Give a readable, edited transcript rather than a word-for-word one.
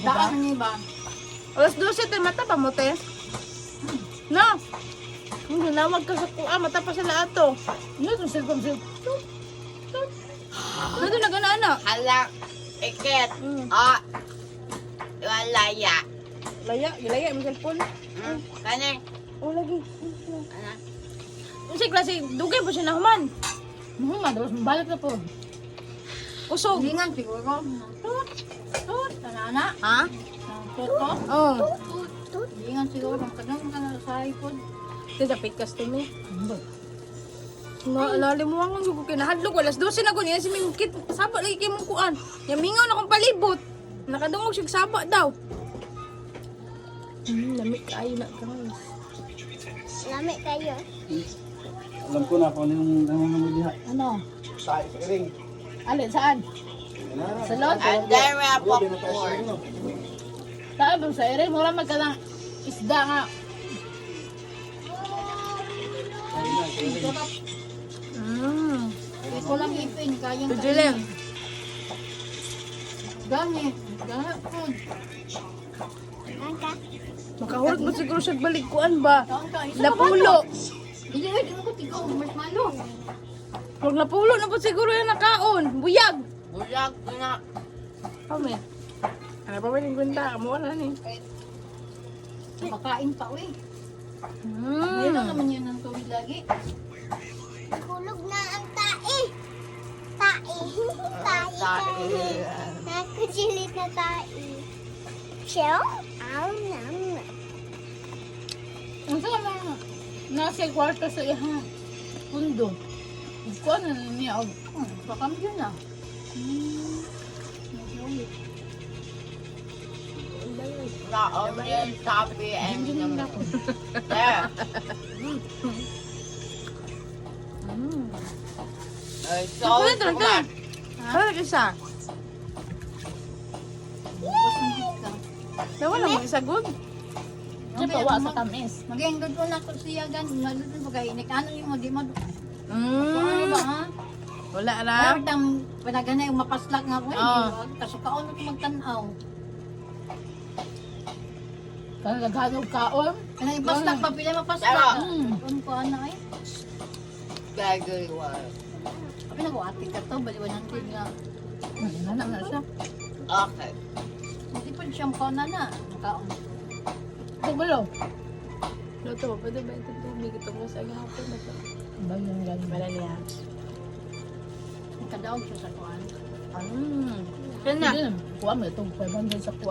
Daan niya ba? Alas 12 tayo mata pa mo te. No. Hindi nawag ka sa kuha, mata pa sila ato. Ano itong cellphone? Ano doon na gana? Hala, iket. Mm. Ah, walaya. Gilaya mo cellphone. Kani? Oh lagi. Ano? Unsay klase dugay po siya na human. Tapos balik na po. Usog. Lingan siguro. Tut. Kanana. Ha? Tut ko. Oh. Lingan siguro. Kadang ka na sa iPod. Tidapit kas to me. Lalim mo ang yung kinahadlok. Alas 12 na ko niya si Mingkit. Saba lagi kay mong kuan. Yamingaw na kong palibot. Nakadungog siya saba daw. Lamig kayo na guys. Lami kayo. Alam ko na kung ano yung nangangamuliha. Ano? Sa iring. Alin? Saan? Sa lot? And then we have popcorn. Saan ba sa ere? Mura magkalang isda nga. Ito lang ipin. Kayang Tujulim. Gani. Gani po. Angka. Makahulog mo siguro siya balikuan ba? Saan ka? Isa ka ba? Napulo. Hindi, hindi mo ko tigaw. Marshmallow. Huwag napulo na po siguro yung nakaon. Buyag. Bulag na. Kami. Ano pa ba yung gwenda? Kamuha na ni. Makain pa uwi. Mayroon Mmm. naman yun ng tubig lagi. Hulog na ang tae. Tae. Tae. Nakajilit na tae. Chill? Aw, nam. Ang saan naman nasa kwarto sa iha. Pundo. Iko na niya. Baka mo yun ah. Na onion, toffee, and there. So, Ano ito? Ito. Ano isa? Nawala mo isa good? Diyan bawa sa tamis. Mag-enggod ko na ko siya gan. Nalulun mo kayo. Ano yung mo di mo. Ano ba ha? Wala na. Dapat ang panaganay yung mapaslak nga ko. Kaso kaon ako magtanaw. Kaya naghanong kaon? Kaya ipaslak pa pila mapaslak. Ano ko ana eh? gagawin. Sabi na ko ating ka to. Baliwan ng kid nga. Nanak na siya. Okay. Hindi pa siyang kaon na. Kaon. Ito ba lo? Luto, pwede ba ito tubig? Ito mo sa hapon na ito. Ba yung galing Wala niya. Kadaog siya sa kuan. Yan na. Kuha mo itong 500 sa kuan.